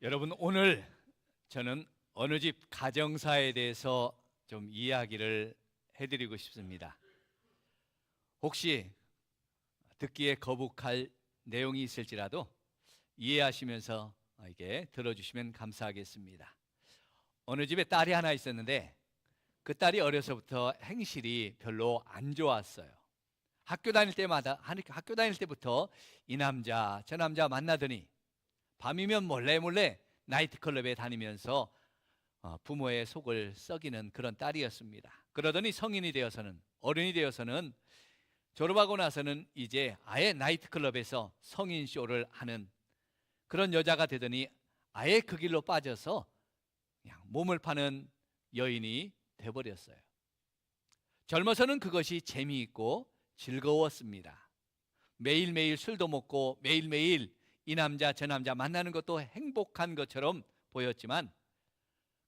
여러분, 오늘 저는 어느 집 가정사에 대해서 좀 이야기를 해드리고 싶습니다. 혹시 듣기에 거북할 내용이 있을지라도 이해하시면서 이게 들어주시면 감사하겠습니다. 어느 집에 딸이 하나 있었는데 그 딸이 어려서부터 행실이 별로 안 좋았어요. 학교 다닐 때부터 이 남자 저 남자 만나더니 밤이면 몰래 몰래 나이트클럽에 다니면서 부모의 속을 썩이는 그런 딸이었습니다. 그러더니 성인이 되어서는, 어른이 되어서는, 졸업하고 나서는 이제 아예 나이트클럽에서 성인쇼를 하는 그런 여자가 되더니 아예 그 길로 빠져서 그냥 몸을 파는 여인이 돼버렸어요. 젊어서는 그것이 재미있고 즐거웠습니다. 매일매일 술도 먹고 매일매일 이 남자 저 남자 만나는 것도 행복한 것처럼 보였지만,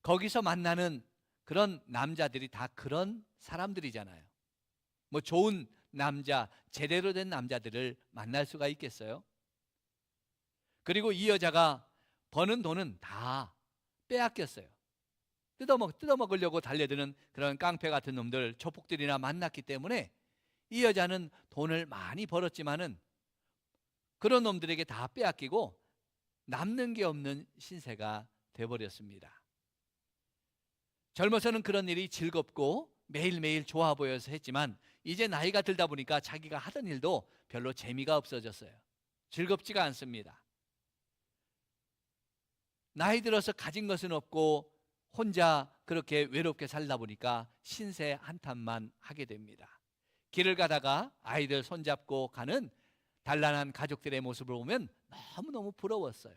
거기서 만나는 그런 남자들이 다 그런 사람들이잖아요. 뭐 좋은 남자, 제대로 된 남자들을 만날 수가 있겠어요? 그리고 이 여자가 버는 돈은 다 빼앗겼어요. 뜯어먹으려고 달려드는 그런 깡패 같은 놈들, 조폭들이나 만났기 때문에 이 여자는 돈을 많이 벌었지만은 그런 놈들에게 다 빼앗기고 남는 게 없는 신세가 돼버렸습니다. 젊어서는 그런 일이 즐겁고 매일매일 좋아 보여서 했지만 이제 나이가 들다 보니까 자기가 하던 일도 별로 재미가 없어졌어요. 즐겁지가 않습니다. 나이 들어서 가진 것은 없고 혼자 그렇게 외롭게 살다 보니까 신세 한탄만 하게 됩니다. 길을 가다가 아이들 손잡고 가는 단란한 가족들의 모습을 보면 너무너무 부러웠어요.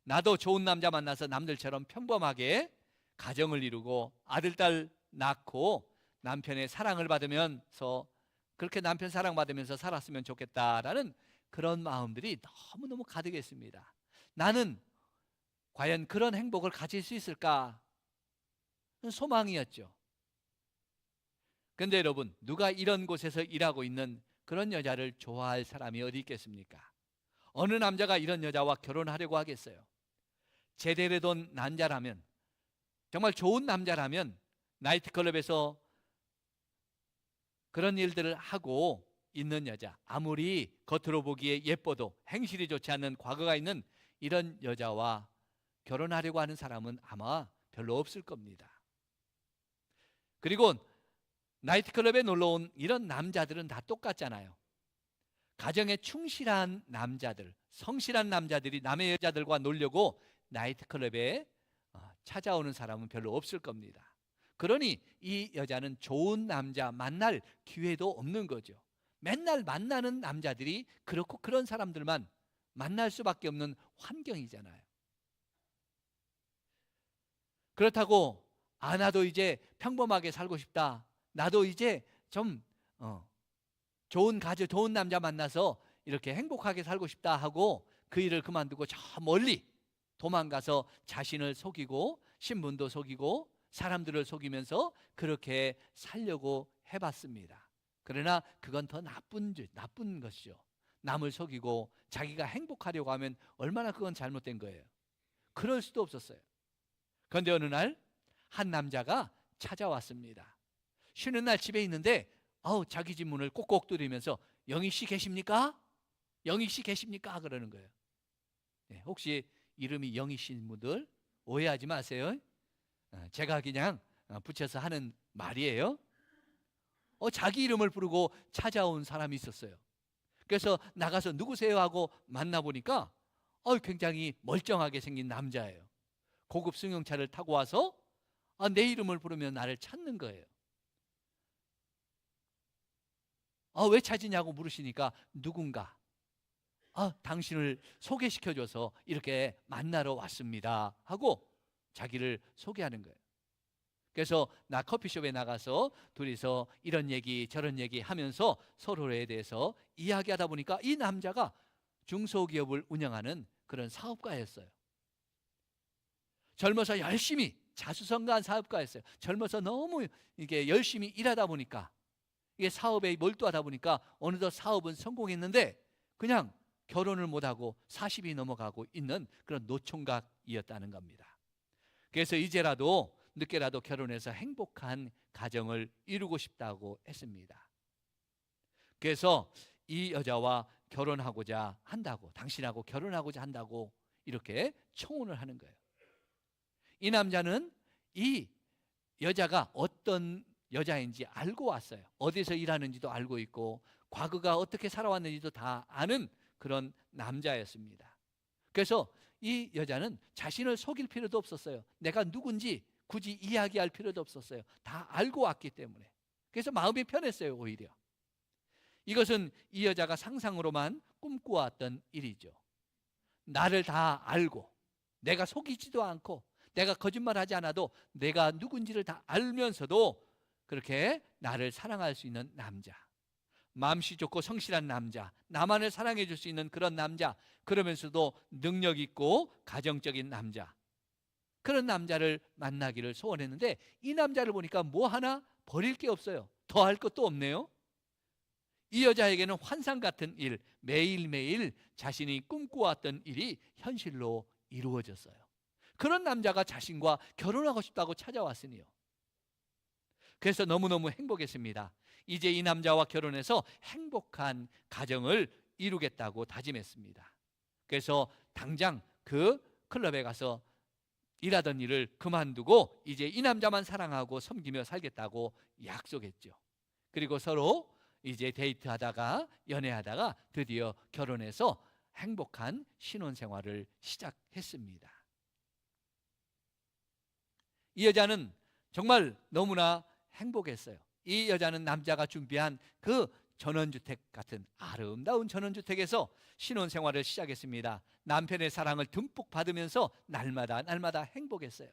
나도 좋은 남자 만나서 남들처럼 평범하게 가정을 이루고 아들, 딸 낳고 남편의 사랑을 받으면서, 그렇게 남편 사랑받으면서 살았으면 좋겠다라는 그런 마음들이 너무너무 가득했습니다. 나는 과연 그런 행복을 가질 수 있을까? 소망이었죠. 그런데 여러분, 누가 이런 곳에서 일하고 있는 그런 여자를 좋아할 사람이 어디 있겠습니까? 어느 남자가 이런 여자와 결혼하려고 하겠어요? 제대로 된 남자라면, 정말 좋은 남자라면 나이트클럽에서 그런 일들을 하고 있는 여자, 아무리 겉으로 보기에 예뻐도 행실이 좋지 않는 과거가 있는 이런 여자와 결혼하려고 하는 사람은 아마 별로 없을 겁니다. 그리고 나이트클럽에 놀러온 이런 남자들은 다 똑같잖아요. 가정에 충실한 남자들, 성실한 남자들이 남의 여자들과 놀려고 나이트클럽에 찾아오는 사람은 별로 없을 겁니다. 그러니 이 여자는 좋은 남자 만날 기회도 없는 거죠. 맨날 만나는 남자들이 그렇고 그런 사람들만 만날 수밖에 없는 환경이잖아요. 그렇다고 나도 이제 평범하게 살고 싶다, 나도 이제 좀 좋은 남자 만나서 이렇게 행복하게 살고 싶다 하고 그 일을 그만두고 저 멀리 도망가서 자신을 속이고 신분도 속이고 사람들을 속이면서 그렇게 살려고 해봤습니다. 그러나 그건 더 나쁜 것이죠. 남을 속이고 자기가 행복하려고 하면 얼마나 그건 잘못된 거예요. 그럴 수도 없었어요. 그런데 어느 날 한 남자가 찾아왔습니다. 쉬는 날 집에 있는데 자기 집 문을 꼭꼭 두드리면서 영희 씨 계십니까? 영희 씨 계십니까? 그러는 거예요. 네, 혹시 이름이 영희 씨인 분들 오해하지 마세요. 제가 그냥 붙여서 하는 말이에요. 자기 이름을 부르고 찾아온 사람이 있었어요. 그래서 나가서 누구세요 하고 만나보니까 굉장히 멀쩡하게 생긴 남자예요. 고급 승용차를 타고 와서 내 이름을 부르면 나를 찾는 거예요. 왜 찾으냐고 물으시니까 누군가 당신을 소개시켜줘서 이렇게 만나러 왔습니다 하고 자기를 소개하는 거예요. 그래서 나 커피숍에 나가서 둘이서 이런 얘기 저런 얘기 하면서 서로에 대해서 이야기하다 보니까 이 남자가 중소기업을 운영하는 그런 사업가였어요. 젊어서 열심히 자수성가한 사업가였어요. 젊어서 너무 이게 열심히 일하다 보니까, 이게 사업에 몰두하다 보니까 어느덧 사업은 성공했는데 그냥 결혼을 못하고 40이 넘어가고 있는 그런 노총각 남자이었다는 겁니다. 그래서 이제라도 늦게라도 결혼해서 행복한 가정을 이루고 싶다고 했습니다. 그래서 이 여자와 결혼하고자 한다고, 당신하고 결혼하고자 한다고 이렇게 청혼을 하는 거예요. 이 남자는 이 여자가 어떤 여자인지 알고 왔어요. 어디서 일하는지도 알고 있고 과거가 어떻게 살아왔는지도 다 아는 그런 남자였습니다. 그래서 이 여자는 자신을 속일 필요도 없었어요. 내가 누군지 굳이 이야기할 필요도 없었어요. 다 알고 왔기 때문에. 그래서 마음이 편했어요, 오히려. 이것은 이 여자가 상상으로만 꿈꾸었던 일이죠. 나를 다 알고 내가 속이지도 않고 내가 거짓말하지 않아도 내가 누군지를 다 알면서도 그렇게 나를 사랑할 수 있는 남자, 마음씨 좋고 성실한 남자, 나만을 사랑해 줄 수 있는 그런 남자, 그러면서도 능력 있고 가정적인 남자, 그런 남자를 만나기를 소원했는데 이 남자를 보니까 뭐 하나 버릴 게 없어요. 더 할 것도 없네요. 이 여자에게는 환상 같은 일, 매일매일 자신이 꿈꿔왔던 일이 현실로 이루어졌어요. 그런 남자가 자신과 결혼하고 싶다고 찾아왔으니요. 그래서 너무너무 행복했습니다. 이제 이 남자와 결혼해서 행복한 가정을 이루겠다고 다짐했습니다. 그래서 당장 그 클럽에 가서 일하던 일을 그만두고 이제 이 남자만 사랑하고 섬기며 살겠다고 약속했죠. 그리고 서로 이제 데이트하다가 연애하다가 드디어 결혼해서 행복한 신혼생활을 시작했습니다. 이 여자는 정말 너무나 행복했어요. 이 여자는 남자가 준비한 그 전원주택 같은 아름다운 전원주택에서 신혼생활을 시작했습니다. 남편의 사랑을 듬뿍 받으면서 날마다 행복했어요.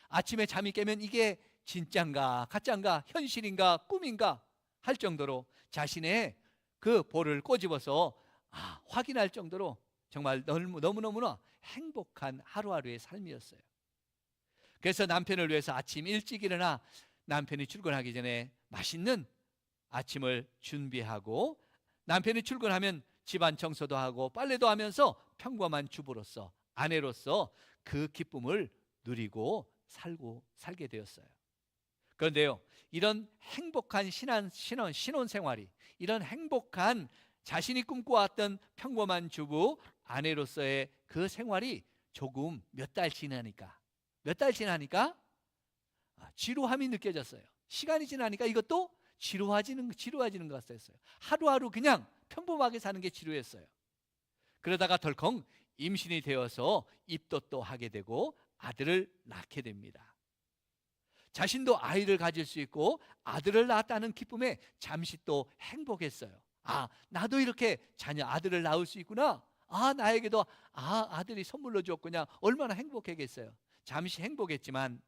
아침에 잠이 깨면 이게 진짠가 가짠가 현실인가 꿈인가 할 정도로 자신의 그 볼을 꼬집어서 확인할 정도로 정말 너무너무나 행복한 하루하루의 삶이었어요. 그래서 남편을 위해서 아침 일찍 일어나 남편이 출근하기 전에 맛있는 아침을 준비하고, 남편이 출근하면 집안 청소도 하고 빨래도 하면서 평범한 주부로서, 아내로서 그 기쁨을 누리고 살게 되었어요. 그런데요, 이런 행복한 신혼생활이, 이런 행복한 자신이 꿈꿔왔던 평범한 주부 아내로서의 그 생활이 조금 몇 달 지나니까 지루함이 느껴졌어요. 시간이 지나니까 이것도 지루해지는 것 같았어요. 하루하루 그냥 평범하게 사는 게 지루했어요. 그러다가 덜컹 임신이 되어서 입덧도 하게 되고 아들을 낳게 됩니다. 자신도 아이를 가질 수 있고 아들을 낳았다는 기쁨에 잠시 또 행복했어요. 나도 이렇게 아들을 낳을 수 있구나. 나에게도 아들이 선물로 줬구나. 얼마나 행복했겠어요. 잠시 행복했지만,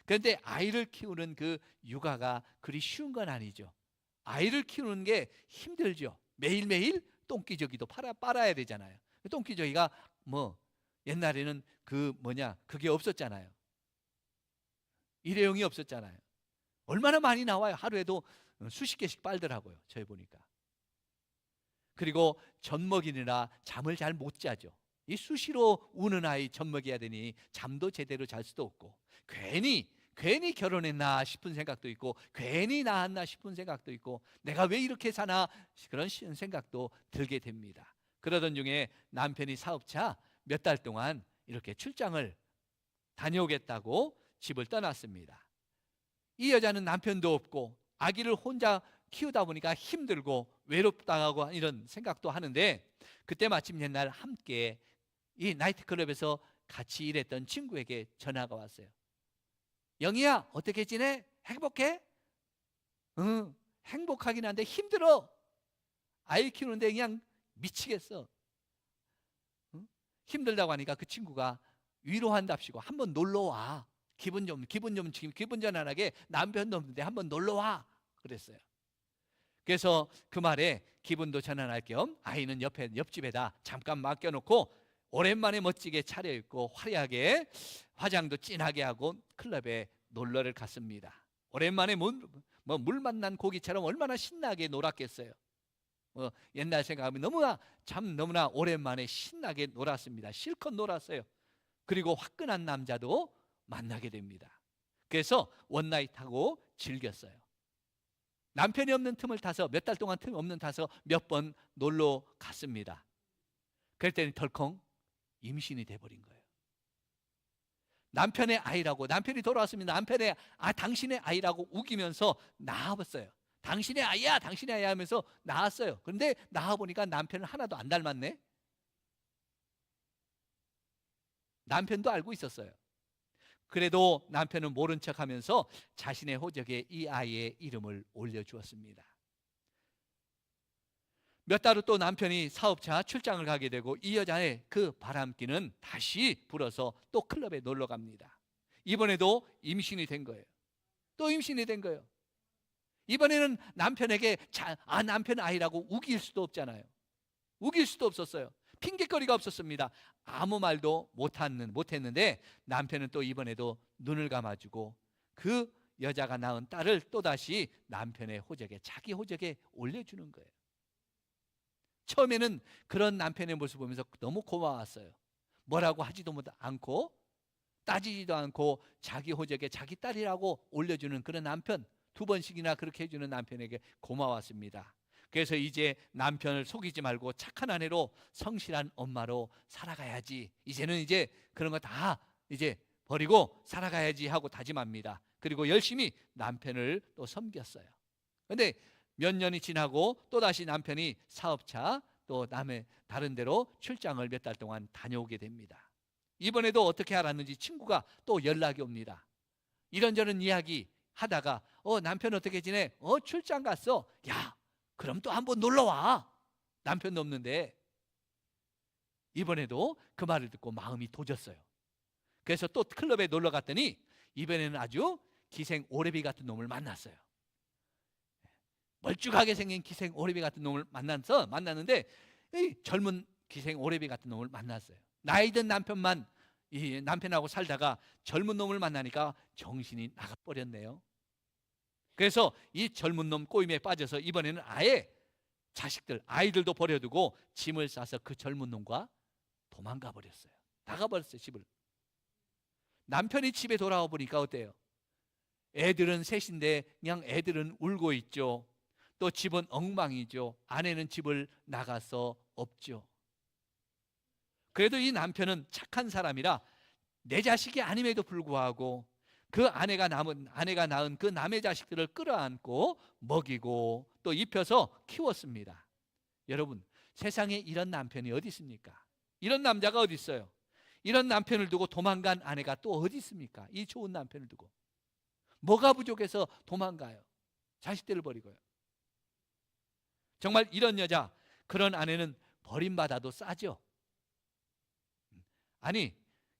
그런데 아이를 키우는 그 육아가 그리 쉬운 건 아니죠. 아이를 키우는 게 힘들죠. 매일매일 똥기저귀도 빨아야 되잖아요. 똥기저귀가 옛날에는 그게 없었잖아요. 일회용이 없었잖아요. 얼마나 많이 나와요. 하루에도 수십 개씩 빨더라고요. 저희 보니까. 그리고 젖먹이느라 잠을 잘 못 자죠. 이 수시로 우는 아이 젖먹여야 되니 잠도 제대로 잘 수도 없고, 괜히 결혼했나 싶은 생각도 있고, 괜히 낳았나 싶은 생각도 있고, 내가 왜 이렇게 사나 그런 생각도 들게 됩니다. 그러던 중에 남편이 사업차 몇 달 동안 이렇게 출장을 다녀오겠다고 집을 떠났습니다. 이 여자는 남편도 없고 아기를 혼자 키우다 보니까 힘들고 외롭다고 이런 생각도 하는데, 그때 마침 옛날 함께 이 나이트클럽에서 같이 일했던 친구에게 전화가 왔어요. 영희야, 어떻게 지내? 행복해? 응, 행복하긴 한데 힘들어. 아이 키우는데 그냥 미치겠어. 응? 힘들다고 하니까 그 친구가 위로한답시고 한번 놀러와. 기분 전환하게, 남편도 없는데 한번 놀러와 그랬어요. 그래서 그 말에 기분도 전환할 겸 아이는 옆집에다 잠깐 맡겨놓고 오랜만에 멋지게 차려입고 화려하게 화장도 진하게 하고 클럽에 놀러를 갔습니다. 오랜만에 물 만난 고기처럼 얼마나 신나게 놀았겠어요. 옛날 생각하면 너무나 오랜만에 신나게 놀았습니다. 실컷 놀았어요. 그리고 화끈한 남자도 만나게 됩니다. 그래서 원나잇하고 즐겼어요. 남편이 없는 틈을 타서 몇 달 동안 틈 없는 타서 몇 번 놀러 갔습니다. 그랬더니 덜컹 임신이 돼버린 거예요. 남편의 아이라고, 남편이 돌아왔습니다. 남편의 당신의 아이라고 우기면서 낳아봤어요. 당신의 아이야, 당신의 아이야 하면서 낳았어요. 그런데 낳아보니까 남편은 하나도 안 닮았네. 남편도 알고 있었어요. 그래도 남편은 모른 척하면서 자신의 호적에 이 아이의 이름을 올려주었습니다. 몇 달 후 또 남편이 사업차 출장을 가게 되고 이 여자의 그 바람기는 다시 불어서 또 클럽에 놀러 갑니다. 이번에도 임신이 된 거예요. 또 임신이 된 거예요. 이번에는 남편에게 남편 아이라고 우길 수도 없잖아요. 우길 수도 없었어요. 핑계거리가 없었습니다. 아무 말도 못했는데 남편은 또 이번에도 눈을 감아주고 그 여자가 낳은 딸을 또다시 남편의 호적에, 자기 호적에 올려주는 거예요. 처음에는 그런 남편의 모습을 보면서 너무 고마웠어요. 뭐라고 하지도 않고 따지지도 않고 자기 호적에 자기 딸이라고 올려주는 그런 남편, 2번씩이나 그렇게 해주는 남편에게 고마웠습니다. 그래서 이제 남편을 속이지 말고 착한 아내로 성실한 엄마로 살아가야지. 이제는 이제 그런 거 다 이제 버리고 살아가야지 하고 다짐합니다. 그리고 열심히 남편을 또 섬겼어요. 그런데 몇 년이 지나고 또다시 남편이 사업차 또 다른 데로 출장을 몇 달 동안 다녀오게 됩니다. 이번에도 어떻게 알았는지 친구가 또 연락이 옵니다. 이런저런 이야기 하다가 남편 어떻게 지내? 출장 갔어. 야, 그럼 또 한번 놀러와. 남편도 없는데. 이번에도 그 말을 듣고 마음이 도졌어요. 그래서 또 클럽에 놀러 갔더니 이번에는 아주 기생 오래비 같은 놈을 만났어요. 멀쭉하게 생긴 기생 오래비 같은 놈을 만났는데 이 젊은 기생 오래비 같은 놈을 만났어요. 나이 든 남편하고 살다가 젊은 놈을 만나니까 정신이 나가버렸네요. 그래서 이 젊은 놈 꼬임에 빠져서 이번에는 아예 아이들도 버려두고 짐을 싸서 그 젊은 놈과 도망가 버렸어요. 나가버렸어요, 집을. 남편이 집에 돌아와 보니까 어때요? 애들은 셋인데 그냥 애들은 울고 있죠. 또 집은 엉망이죠. 아내는 집을 나가서 없죠. 그래도 이 남편은 착한 사람이라 내 자식이 아님에도 불구하고 그 아내가 낳은 그 남의 자식들을 끌어안고 먹이고 또 입혀서 키웠습니다. 여러분, 세상에 이런 남편이 어디 있습니까? 이런 남자가 어디 있어요? 이런 남편을 두고 도망간 아내가 또 어디 있습니까? 이 좋은 남편을 두고 뭐가 부족해서 도망가요? 자식들을 버리고요. 정말 이런 여자, 그런 아내는 버림받아도 싸죠. 아니,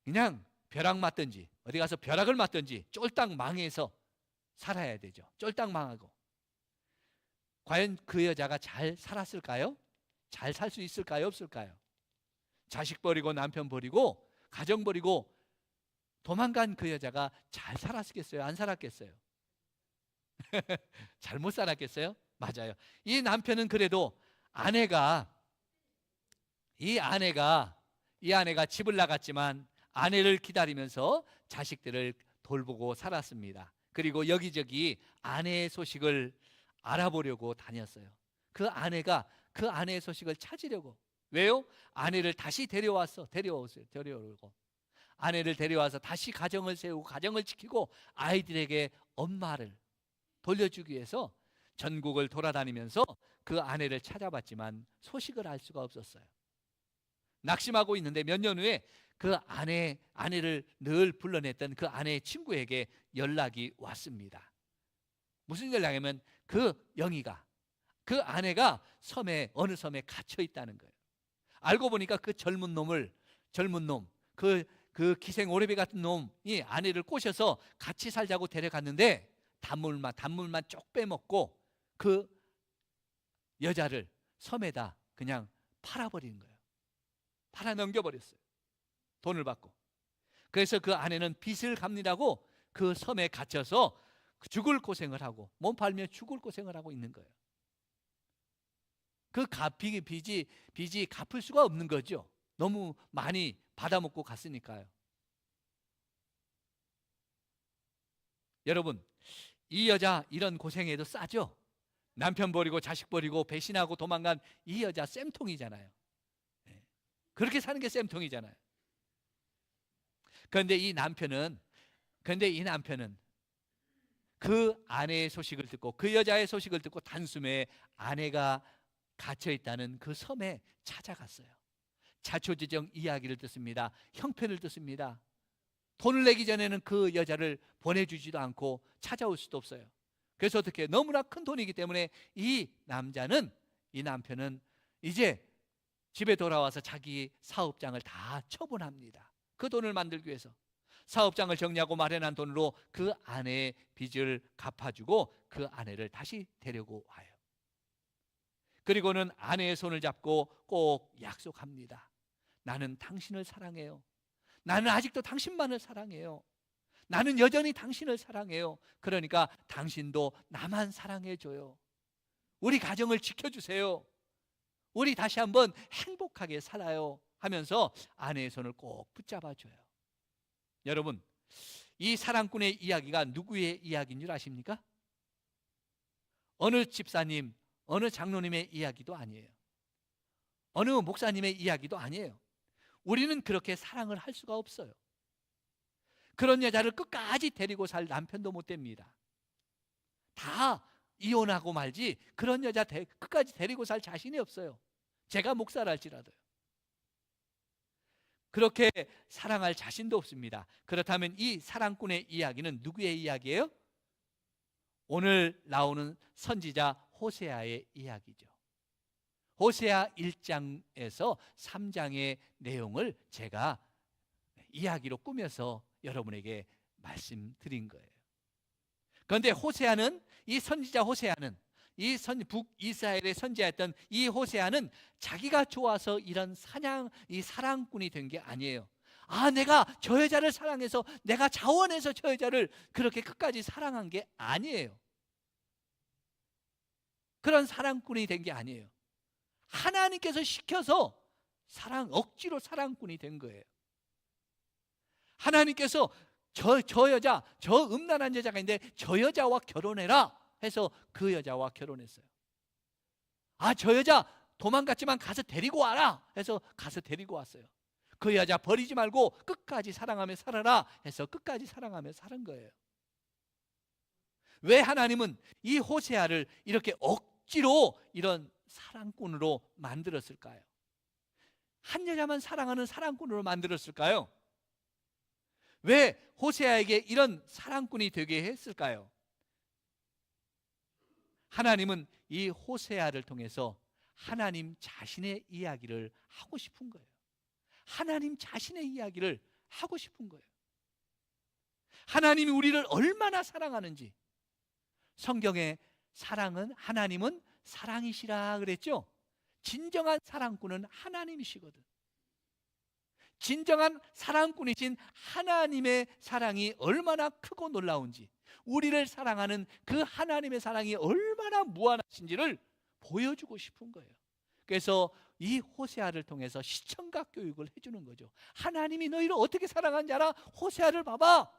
그냥 벼락 맞든지 어디 가서 벼락을 맞든지 쫄딱 망해서 살아야 되죠. 쫄딱 망하고. 과연 그 여자가 잘 살았을까요? 잘 살 수 있을까요? 없을까요? 자식 버리고 남편 버리고 가정 버리고 도망간 그 여자가 잘 살았겠어요? 안 살았겠어요? 잘못 살았겠어요? 맞아요. 이 남편은 그래도 이 아내가 집을 나갔지만 아내를 기다리면서 자식들을 돌보고 살았습니다. 그리고 여기저기 아내의 소식을 알아보려고 다녔어요. 그 아내의 소식을 찾으려고. 왜요? 아내를 다시 데려오고 아내를 데려와서 다시 가정을 세우고 가정을 지키고 아이들에게 엄마를 돌려주기 위해서 전국을 돌아다니면서 그 아내를 찾아봤지만 소식을 알 수가 없었어요. 낙심하고 있는데 몇 년 후에 그 아내를 늘 불러냈던 그 아내의 친구에게 연락이 왔습니다. 무슨 연락이냐면 그 영희가, 그 아내가 어느 섬에 갇혀 있다는 거예요. 알고 보니까 그 젊은 놈, 그 기생 오래비 같은 놈이 아내를 꼬셔서 같이 살자고 데려갔는데 단물만 쪽 빼먹고 그 여자를 섬에다 그냥 팔아버리는 거예요. 팔아 넘겨버렸어요. 돈을 받고. 그래서 그 아내는 빚을 갚느라고 그 섬에 갇혀서 죽을 고생을 하고 몸 팔며 죽을 고생을 하고 있는 거예요. 그 빚이 갚을 수가 없는 거죠. 너무 많이 받아먹고 갔으니까요. 여러분, 이 여자 이런 고생해도 싸죠? 남편 버리고 자식 버리고 배신하고 도망간 이 여자 쌤통이잖아요. 그렇게 사는 게 쌤통이잖아요. 그런데 이 남편은 그 아내의 소식을 듣고, 그 여자의 소식을 듣고 단숨에 아내가 갇혀 있다는 그 섬에 찾아갔어요. 자초지정 이야기를 듣습니다. 형편을 듣습니다. 돈을 내기 전에는 그 여자를 보내주지도 않고 찾아올 수도 없어요. 그래서 어떻게, 너무나 큰 돈이기 때문에 이 남편은 이제 집에 돌아와서 자기 사업장을 다 처분합니다. 그 돈을 만들기 위해서 사업장을 정리하고 마련한 돈으로 그 아내의 빚을 갚아주고 그 아내를 다시 데리고 와요. 그리고는 아내의 손을 잡고 꼭 약속합니다. 나는 당신을 사랑해요. 나는 아직도 당신만을 사랑해요. 나는 여전히 당신을 사랑해요. 그러니까 당신도 나만 사랑해줘요. 우리 가정을 지켜주세요. 우리 다시 한번 행복하게 살아요 하면서 아내의 손을 꼭 붙잡아줘요. 여러분, 이 사랑꾼의 이야기가 누구의 이야기인 줄 아십니까? 어느 집사님, 어느 장로님의 이야기도 아니에요. 어느 목사님의 이야기도 아니에요. 우리는 그렇게 사랑을 할 수가 없어요. 그런 여자를 끝까지 데리고 살 남편도 못 됩니다. 다 이혼하고 말지 그런 여자 끝까지 데리고 살 자신이 없어요. 제가 목사랄지라도요. 그렇게 사랑할 자신도 없습니다. 그렇다면 이 사랑꾼의 이야기는 누구의 이야기예요? 오늘 나오는 선지자 호세아의 이야기죠. 호세아 1장에서 3장의 내용을 제가 이야기로 꾸며서 여러분에게 말씀드린 거예요. 그런데 호세아는, 이 선지자 호세아는, 북이스라엘의 선지자였던 이 호세아는 자기가 좋아서 이런 이 사랑꾼이 된 게 아니에요. 내가 저 여자를 사랑해서, 내가 자원해서 저 여자를 그렇게 끝까지 사랑한 게 아니에요. 그런 사랑꾼이 된 게 아니에요. 하나님께서 시켜서 억지로 사랑꾼이 된 거예요. 하나님께서 저 여자, 저 음란한 여자가 있는데 저 여자와 결혼해라 해서 그 여자와 결혼했어요. 저 여자 도망갔지만 가서 데리고 와라 해서 가서 데리고 왔어요. 그 여자 버리지 말고 끝까지 사랑하며 살아라 해서 끝까지 사랑하며 사는 거예요. 왜 하나님은 이 호세아를 이렇게 억지로 이런 사랑꾼으로 만들었을까요? 한 여자만 사랑하는 사랑꾼으로 만들었을까요? 왜 호세아에게 이런 사랑꾼이 되게 했을까요? 하나님은 이 호세아를 통해서 하나님 자신의 이야기를 하고 싶은 거예요. 하나님 자신의 이야기를 하고 싶은 거예요. 하나님이 우리를 얼마나 사랑하는지. 성경에 하나님은 사랑이시라 그랬죠? 진정한 사랑꾼은 하나님이시거든. 진정한 사랑꾼이신 하나님의 사랑이 얼마나 크고 놀라운지, 우리를 사랑하는 그 하나님의 사랑이 얼마나 무한하신지를 보여주고 싶은 거예요. 그래서 이 호세아를 통해서 시청각 교육을 해주는 거죠. 하나님이 너희를 어떻게 사랑하는지 알아? 호세아를 봐봐.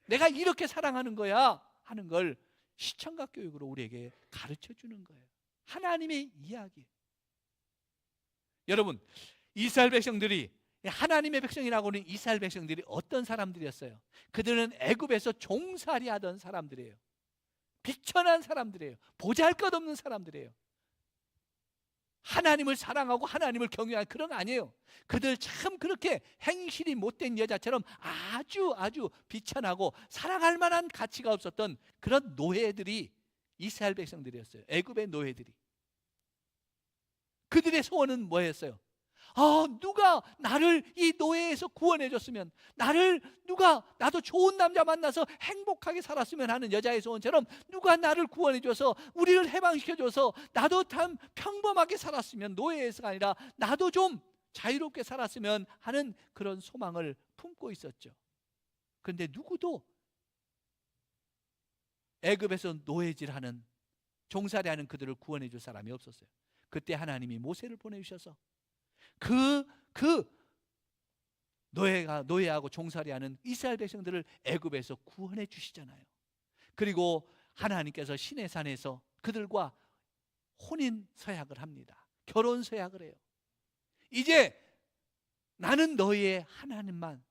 내가 이렇게 사랑하는 거야 하는 걸 시청각 교육으로 우리에게 가르쳐 주는 거예요. 하나님의 이야기. 여러분, 이스라엘 백성들이, 하나님의 백성이라고는 이스라엘 백성들이 어떤 사람들이었어요? 그들은 애굽에서 종살이 하던 사람들이에요. 비천한 사람들이에요. 보잘것없는 사람들이에요. 하나님을 사랑하고 하나님을 경외하는 그런 거 아니에요. 그들 참 그렇게 행실이 못된 여자처럼 아주 비천하고 사랑할 만한 가치가 없었던 그런 노예들이 이스라엘 백성들이었어요. 애굽의 노예들이. 그들의 소원은 뭐였어요? 누가 나를 이 노예에서 구원해 줬으면, 나도 좋은 남자 만나서 행복하게 살았으면 하는 여자의 소원처럼 누가 나를 구원해 줘서 우리를 해방시켜 줘서 나도 참 평범하게 살았으면, 노예에서가 아니라 나도 좀 자유롭게 살았으면 하는 그런 소망을 품고 있었죠. 그런데 누구도 애굽에서 노예질하는, 종살이하는 그들을 구원해 줄 사람이 없었어요. 그때 하나님이 모세를 보내주셔서 그 노예하고 종살이하는 이스라엘 백성들을 애굽에서 구원해 주시잖아요. 그리고 하나님께서 시내산에서 그들과 혼인 서약을 합니다. 결혼 서약을 해요. 이제 나는 너희의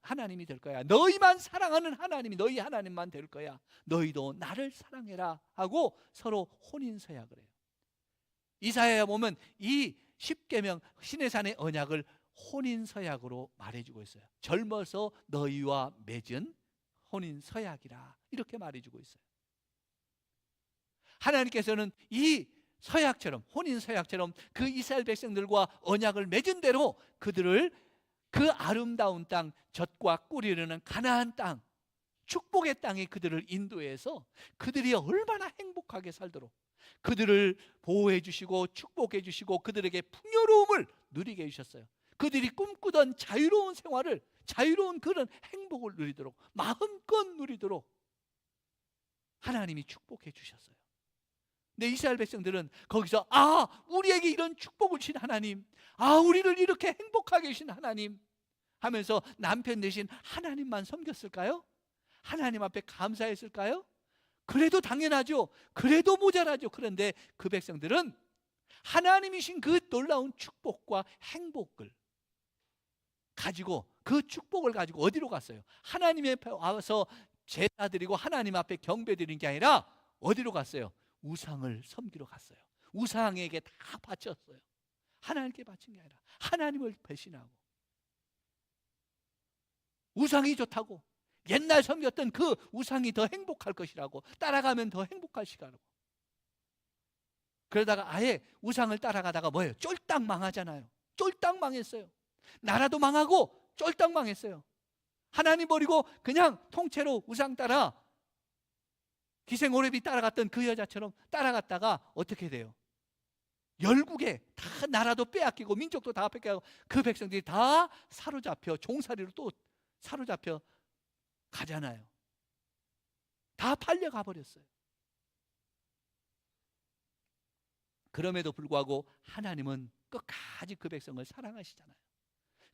하나님이 될 거야. 너희만 사랑하는 하나님이 너희 하나님만 될 거야. 너희도 나를 사랑해라 하고 서로 혼인 서약을 해요. 이사야에 보면 이 십계명 시내산의 언약을 혼인 서약으로 말해주고 있어요. 젊어서 너희와 맺은 혼인 서약이라 이렇게 말해주고 있어요. 하나님께서는 이 서약처럼, 혼인 서약처럼 그 이스라엘 백성들과 언약을 맺은 대로 그들을 그 아름다운 땅, 젖과 꿀이 흐르는 가나안 땅, 축복의 땅에 그들을 인도해서 그들이 얼마나 행복하게 살도록 그들을 보호해 주시고 축복해 주시고 그들에게 풍요로움을 누리게 해주셨어요. 그들이 꿈꾸던 자유로운 생활을, 자유로운 그런 행복을 누리도록, 마음껏 누리도록 하나님이 축복해 주셨어요. 근데 이스라엘 백성들은 거기서 우리에게 이런 축복을 주신 하나님, 우리를 이렇게 행복하게 해주신 하나님 하면서 남편 대신 하나님만 섬겼을까요? 하나님 앞에 감사했을까요? 그래도 당연하죠. 그래도 모자라죠. 그런데 그 백성들은 하나님이신 그 놀라운 축복과 행복을 가지고, 그 축복을 가지고 어디로 갔어요? 하나님 앞에 와서 제사 드리고 하나님 앞에 경배 드리는 게 아니라 어디로 갔어요? 우상을 섬기러 갔어요. 우상에게 다 바쳤어요. 하나님께 바친 게 아니라 하나님을 배신하고, 우상이 좋다고, 옛날 섬겼던 그 우상이 더 행복할 것이라고, 따라가면 더 행복할 시간이라고, 그러다가 아예 우상을 따라가다가 뭐예요? 쫄딱 망하잖아요. 쫄딱 망했어요. 나라도 망하고 쫄딱 망했어요. 하나님 버리고 그냥 통째로 우상 따라 기생오렙이 따라갔던 그 여자처럼 따라갔다가 어떻게 돼요? 열국에 다 나라도 빼앗기고 민족도 다 뺏겨가고 그 백성들이 다 사로잡혀 종살이로 또 사로잡혀 가잖아요. 다 팔려가 버렸어요. 그럼에도 불구하고 하나님은 끝까지 그 백성을 사랑하시잖아요.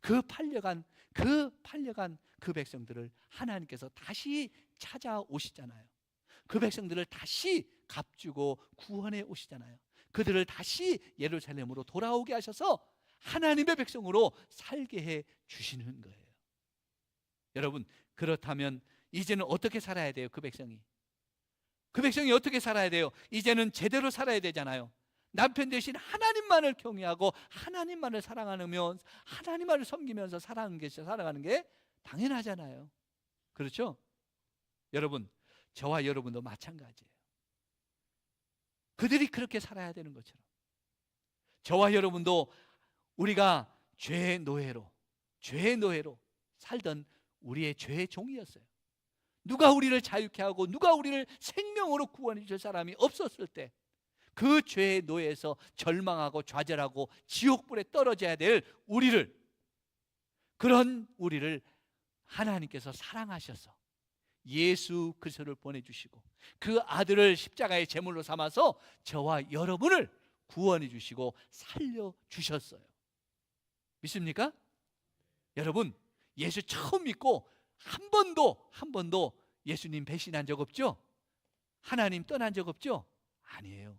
그 팔려간 그 백성들을 하나님께서 다시 찾아오시잖아요. 그 백성들을 다시 값주고 구원해 오시잖아요. 그들을 다시 예루살렘으로 돌아오게 하셔서 하나님의 백성으로 살게 해 주시는 거예요. 여러분, 그렇다면 이제는 어떻게 살아야 돼요? 그 백성이 어떻게 살아야 돼요? 이제는 제대로 살아야 되잖아요. 남편 대신 하나님만을 경외하고 하나님만을 사랑하며 하나님만을 섬기면서 살아가는 게 당연하잖아요. 그렇죠? 여러분, 저와 여러분도 마찬가지예요. 그들이 그렇게 살아야 되는 것처럼 저와 여러분도 우리가 죄의 노예로 살던 우리의 죄의 종이었어요. 누가 우리를 자유케 하고 누가 우리를 생명으로 구원해 주실 사람이 없었을 때 그 죄의 노예에서 절망하고 좌절하고 지옥불에 떨어져야 될 그런 우리를 하나님께서 사랑하셔서 예수 그리스도를 보내주시고 그 아들을 십자가의 제물로 삼아서 저와 여러분을 구원해 주시고 살려주셨어요. 믿습니까? 여러분, 예수 처음 믿고 한 번도 예수님 배신한 적 없죠? 하나님 떠난 적 없죠? 아니에요.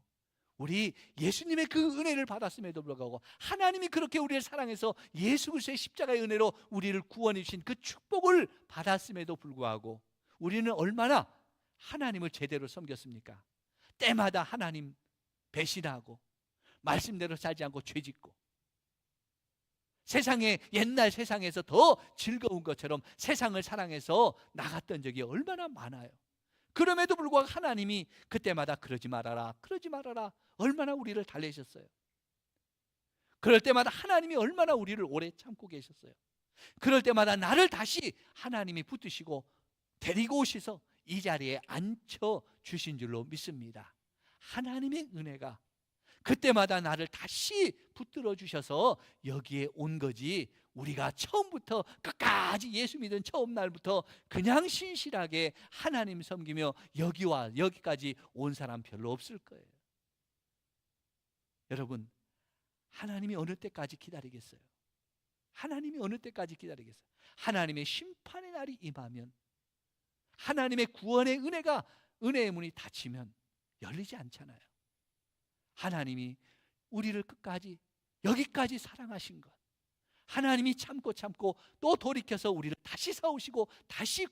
우리 예수님의 그 은혜를 받았음에도 불구하고 하나님이 그렇게 우리를 사랑해서 예수 그리스도의 십자가의 은혜로 우리를 구원해 주신 그 축복을 받았음에도 불구하고 우리는 얼마나 하나님을 제대로 섬겼습니까? 때마다 하나님 배신하고 말씀대로 살지 않고 죄짓고 옛날 세상에서 더 즐거운 것처럼 세상을 사랑해서 나갔던 적이 얼마나 많아요. 그럼에도 불구하고 하나님이 그때마다 그러지 말아라 얼마나 우리를 달래셨어요. 그럴 때마다 하나님이 얼마나 우리를 오래 참고 계셨어요. 그럴 때마다 나를 다시 하나님이 붙드시고 데리고 오셔서 이 자리에 앉혀주신 줄로 믿습니다. 하나님의 은혜가 그때마다 나를 다시 붙들어 주셔서 여기에 온 거지, 우리가 처음부터 끝까지 예수 믿은 처음 날부터 그냥 신실하게 하나님 섬기며 여기까지 온 사람 별로 없을 거예요. 여러분, 하나님이 어느 때까지 기다리겠어요? 하나님이 어느 때까지 기다리겠어요? 하나님의 심판의 날이 임하면, 하나님의 구원의 은혜의 문이 닫히면 열리지 않잖아요. 하나님이 우리를 끝까지 여기까지 사랑하신 것, 하나님이 참고 또 돌이켜서 우리를 다시 사오시고 다시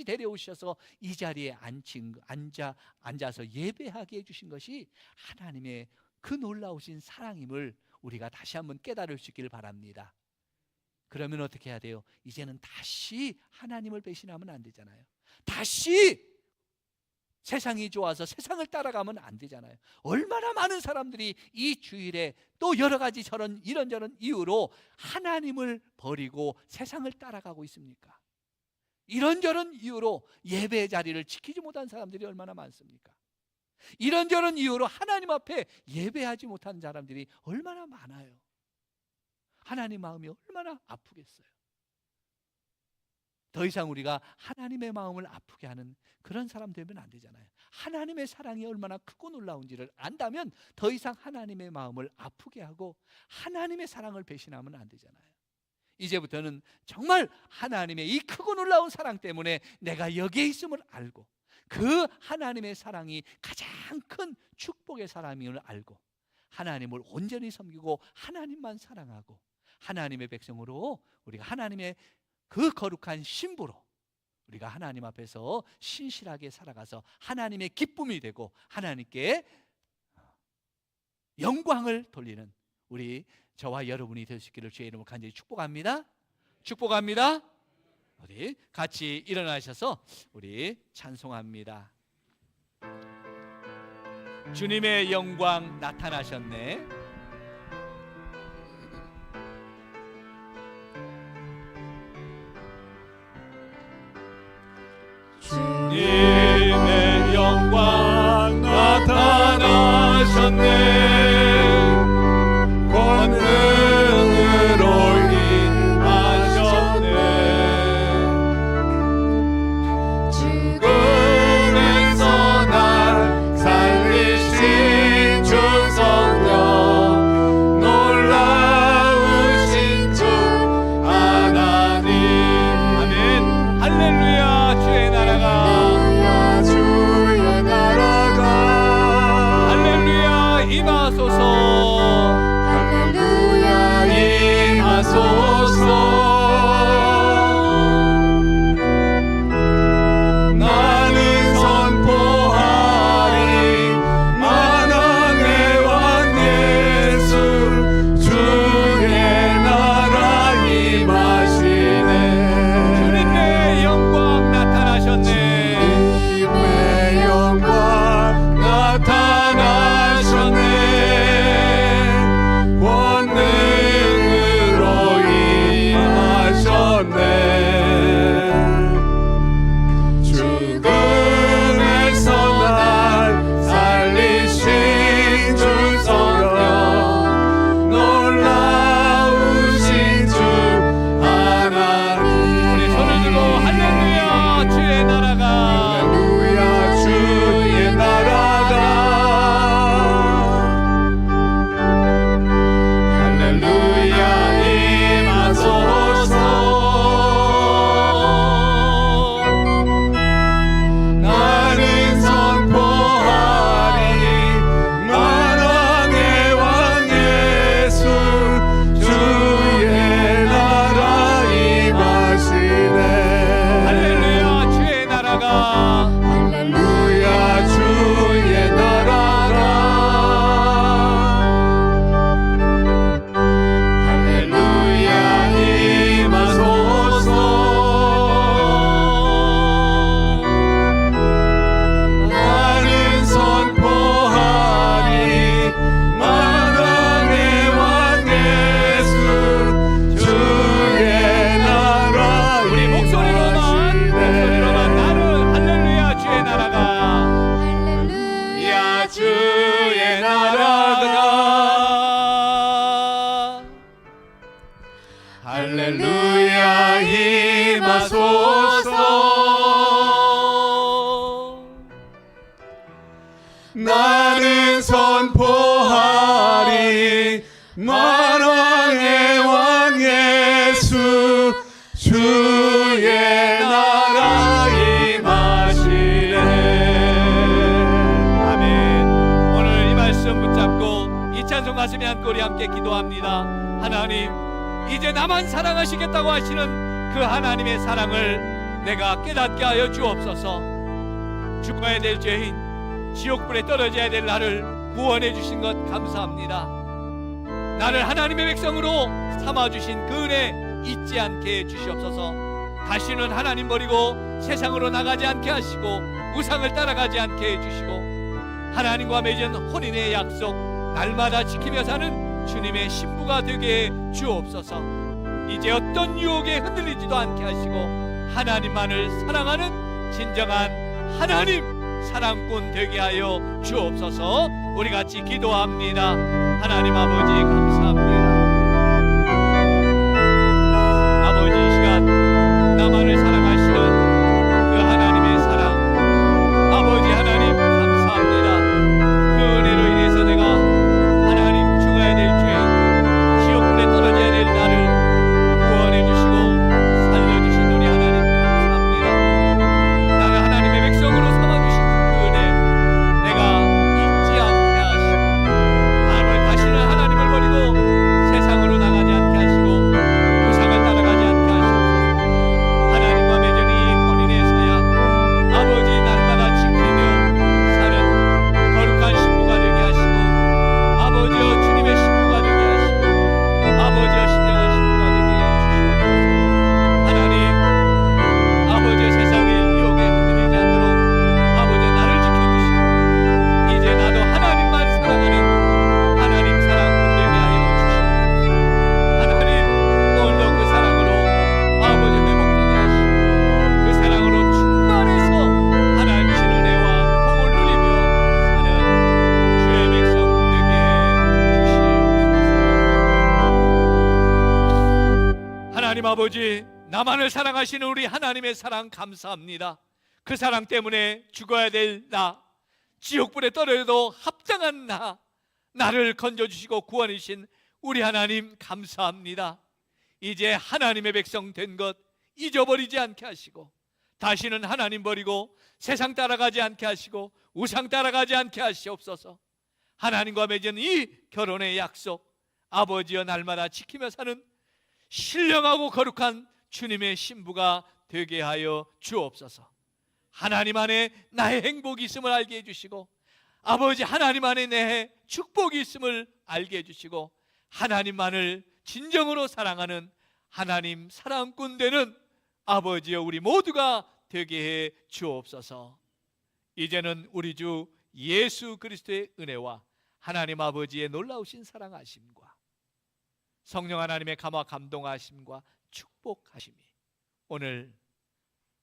데려오셔서 이 자리에 앉아서 예배하게 해주신 것이 하나님의 그 놀라우신 사랑임을 우리가 다시 한번 깨달을 수 있기를 바랍니다. 그러면 어떻게 해야 돼요? 이제는 다시 하나님을 배신하면 안 되잖아요. 다시 세상이 좋아서 세상을 따라가면 안 되잖아요. 얼마나 많은 사람들이 이 주일에 또 여러 가지 이런저런 이유로 하나님을 버리고 세상을 따라가고 있습니까? 이런저런 이유로 예배의 자리를 지키지 못한 사람들이 얼마나 많습니까? 이런저런 이유로 하나님 앞에 예배하지 못한 사람들이 얼마나 많아요. 하나님 마음이 얼마나 아프겠어요. 더 이상 우리가 하나님의 마음을 아프게 하는 그런 사람 되면 안 되잖아요. 하나님의 사랑이 얼마나 크고 놀라운지를 안다면 더 이상 하나님의 마음을 아프게 하고 하나님의 사랑을 배신하면 안 되잖아요. 이제부터는 정말 하나님의 이 크고 놀라운 사랑 때문에 내가 여기에 있음을 알고, 그 하나님의 사랑이 가장 큰 축복의 사랑임을 알고, 하나님을 온전히 섬기고 하나님만 사랑하고 하나님의 백성으로 우리가 하나님의 그 거룩한 신부로 우리가 하나님 앞에서 신실하게 살아가서 하나님의 기쁨이 되고 하나님께 영광을 돌리는 우리 저와 여러분이 될 수 있기를 주의 이름으로 간절히 축복합니다. 축복합니다. 우리 같이 일어나셔서 우리 찬송합니다. 주님의 영광 나타나셨네. 주님의 영광 나타나셨네. 권능으로 임하셨네. 죽음에서 날 살리신 주 성령, 놀라우신 주 하나님. 아멘. 할렐루야. 주의 나라가, 주의 나라가 할렐루야 임하소서. 할렐루야 임하소서. 나는 선포하리 만왕의 왕 예수, 주의 나라 임하시네. 주님의 영광 나타나셨네. 주님의 영광 나타나셨네. 권능으로 임하셨네. 죽음에서 날 살리신 주 성령, 놀라우신 주 하나님. 우리 손을 들고 할렐루야 주의 나라가, 할렐루야 주의 나라가, 할렐루야 임하소서. 나는 선포하리 만왕의 왕 예수, 주의 나라 임하시네. 할렐루야 주의 나라가, 할렐루야 주의 나라가, 할렐루야 임하소서. 나는 선포하리 만왕의 왕 예수, 주의 나라 우리 목소리로만 나는 할렐루야 주의 나라가, 할렐루야 주의 나라가, 할렐루야 임하소서. 나는 선포하리 만왕의 왕 이렇게 기도합니다. 하나님, 이제 나만 사랑하시겠다고 하시는 그 하나님의 사랑을 내가 깨닫게 하여 주옵소서. 죽어야 될 죄인, 지옥불에 떨어져야 될 나를 구원해 주신 것 감사합니다. 나를 하나님의 백성으로 삼아주신 그 은혜 잊지 않게 해 주시옵소서. 다시는 하나님 버리고 세상으로 나가지 않게 하시고 우상을 따라가지 않게 해주시고 하나님과 맺은 혼인의 약속 날마다 지키며 사는 주님의 신부가 되게 해 주옵소서. 이제 어떤 유혹에 흔들리지도 않게 하시고 하나님만을 사랑하는 진정한 하나님 사랑꾼 되게 하여 주옵소서. 우리 같이 기도합니다. 하나님 아버지 감사합니다. 아버지, 이 시간 나만을 사랑하시는 그 하나님의 사랑, 아버지 하나님 감사합니다. 그 은혜로 인해서 내가 하나님 죽어야 될 죄인, 지옥불에 떨어져야 될 나를 구원해 주시고 살려주신 우리 하나님 감사합니다. 나를 하나님의 백성으로 삼아주신 그 은혜 내가 잊지 않게 하시고 다시는 하나님을 버리고 세상으로 나가지 않게 하시고 우상을 따라가지 않게 하시옵소서. 하나님과 맺은 이 혼인의 사약 아버지 날마다 지키며 사는 거룩한 신부가 되게 하시고 아버지여 주님의 신부가 되게 하시고 아버지여 신령한 신부가 되게 해주시옵소서. 하나님 아버지여 세상의 유혹에 흔들리지 않도록 아버지여 나를 지켜주시고 이제 나도 하나님만 사랑하는 하나님 사랑 되게 하여 주시옵소서. 하나님 오늘도 그 사랑으로 아버지 회복되게 하시고 그 사랑으로 충만해서 하나님 주신 은혜와 복을 누리며 사는 주의 백성 되게 주시옵소서. 하나님 아버지, 나만을 사랑하시는 우리 하나님의 사랑 감사합니다. 그 사랑 때문에 죽어야 될 나, 지옥불에 떨어져도 합당한 나를 건져주시고 구원해 주신 우리 하나님 감사합니다. 이제 하나님의 백성 된 것 잊어버리지 않게 하시고 다시는 하나님 버리고 세상 따라가지 않게 하시고 우상 따라가지 않게 하시옵소서. 하나님과 맺은 이 결혼의 약속 아버지여 날마다 지키며 사는 신령하고 거룩한 주님의 신부가 되게 하여 주옵소서. 하나님 안에 나의 행복이 있음을 알게 해주시고 아버지 하나님 안에 내 축복이 있음을 알게 해주시고 하나님만을 진정으로 사랑하는 하나님 사랑꾼 되는 아버지여 우리 모두가 되게 해 주옵소서. 이제는 우리 주 예수 그리스도의 은혜와 하나님 아버지의 놀라우신 사랑하심과 성령 하나님의 감화 감동하심과 축복하심이 오늘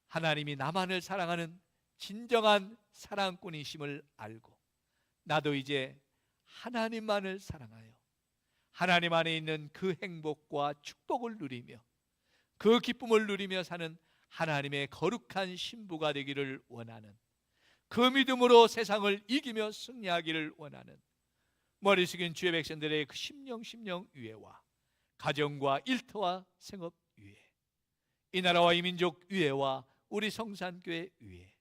하나님이 나만을 사랑하는 진정한 사랑꾼이심을 알고 나도 이제 하나님만을 사랑하여 하나님 안에 있는 그 행복과 축복을 누리며 그 기쁨을 누리며 사는 하나님의 거룩한 신부가 되기를 원하는, 그 믿음으로 세상을 이기며 승리하기를 원하는 머리 숙인 주의 백성들의 그 심령 위에와 가정과 일터와 생업 위에, 이 나라와 이 민족 위에와 우리 성산교회 위에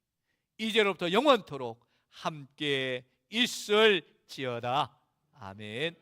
이제로부터 영원토록 함께 있을지어다. 아멘.